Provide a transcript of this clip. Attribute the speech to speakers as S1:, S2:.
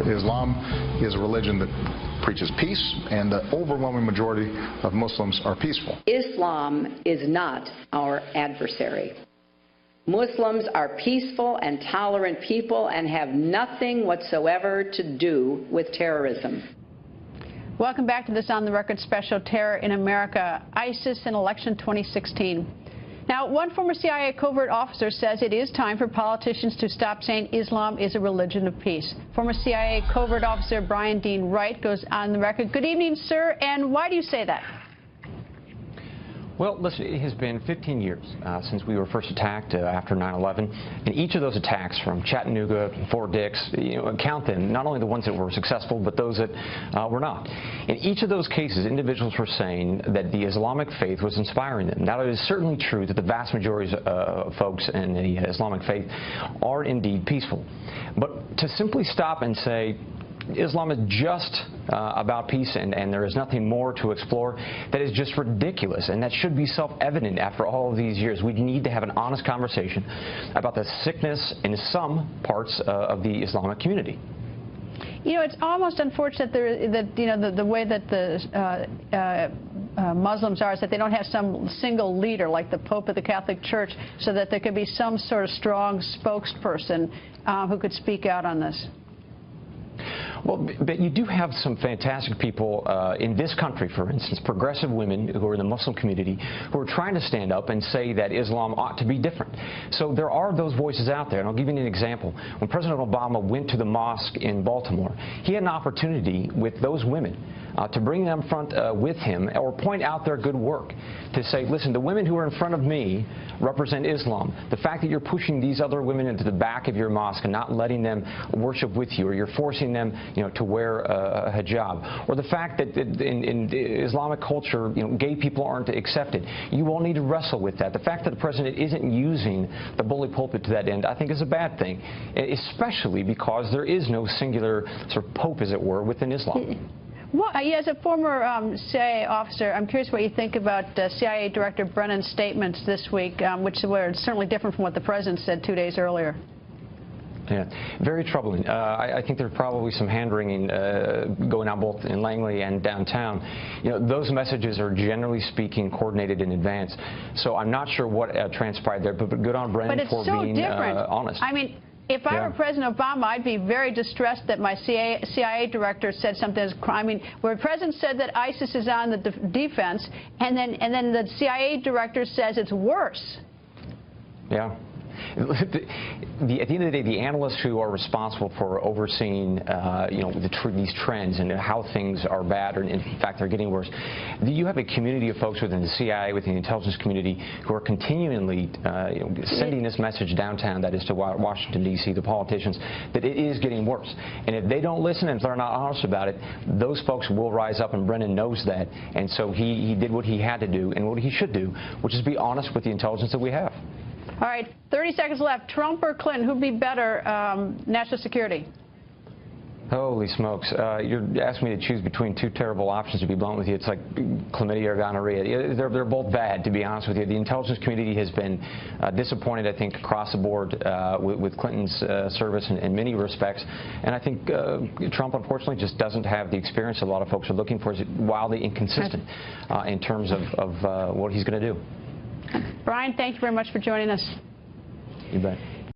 S1: Islam is a religion that preaches peace, and the overwhelming majority of Muslims are peaceful.
S2: Islam is not our adversary. Muslims are peaceful and tolerant people and have nothing whatsoever to do with terrorism.
S3: Welcome back to this On the Record special, Terror in America, ISIS and Election 2016. Now, one former CIA covert officer says it is time for politicians to stop saying Islam is a religion of peace. Former CIA covert officer Brian Dean Wright goes on the record. Good evening, sir, and why do you say that?
S4: Well, listen, it has been 15 years since we were first attacked after 9/11, and each of those attacks from Chattanooga, Fort Dix, count them, not only the ones that were successful, but those that were not. In each of those cases, individuals were saying that the Islamic faith was inspiring them. Now, it is certainly true that the vast majority of folks in the Islamic faith are indeed peaceful. But to simply stop and say, Islam is just about peace and there is nothing more to explore, that is just ridiculous, and that should be self-evident after all of these years. We need to have an honest conversation about the sickness in some parts of the Islamic community.
S3: You know, it's almost unfortunate that the way that the Muslims are is that they don't have some single leader like the Pope of the Catholic Church, so that there could be some sort of strong spokesperson who could speak out on this.
S4: Well, but you do have some fantastic people in this country, for instance, progressive women who are in the Muslim community who are trying to stand up and say that Islam ought to be different. So there are those voices out there, and I'll give you an example. When President Obama went to the mosque in Baltimore, he had an opportunity with those women to bring them front with him or point out their good work, to say, listen, the women who are in front of me represent Islam. The fact that you're pushing these other women into the back of your mosque and not letting them worship with you, or you're forcing them, to wear a hijab, or the fact that in Islamic culture, gay people aren't accepted, you all need to wrestle with that. The fact that the president isn't using the bully pulpit to that end, I think, is a bad thing, especially because there is no singular sort of pope, as it were, within Islam.
S3: Well, as a former CIA officer, I'm curious what you think about CIA Director Brennan's statements this week, which were certainly different from what the president said 2 days earlier.
S4: Yeah, very troubling. I think there's probably some hand-wringing going on both in Langley and downtown. Those messages are generally speaking coordinated in advance. So I'm not sure what transpired there, but good on Brennan for being honest.
S3: I mean, if I were President Obama, I'd be very distressed that my CIA director said something as crime. I mean, where the president said that ISIS is on the defense, and then the CIA director says it's worse. Yeah.
S4: At the end of the day, the analysts who are responsible for overseeing, these trends and how things are bad, or in fact they're getting worse, you have a community of folks within the CIA, within the intelligence community, who are continually sending this message downtown, that is to Washington, D.C., the politicians, that it is getting worse. And if they don't listen and if they're not honest about it, those folks will rise up, and Brennan knows that. And so he did what he had to do and what he should do, which is be honest with the intelligence that we have.
S3: All right, 30 seconds left. Trump or Clinton, who'd be better national security?
S4: Holy smokes. You're asking me to choose between two terrible options, to be blunt with you. It's like chlamydia or gonorrhea. They're both bad, to be honest with you. The intelligence community has been disappointed, I think, across the board with Clinton's service in many respects. And I think Trump, unfortunately, just doesn't have the experience a lot of folks are looking for. He's wildly inconsistent in terms of what he's going to do.
S3: Brian, thank you very much for joining us.
S4: You bet.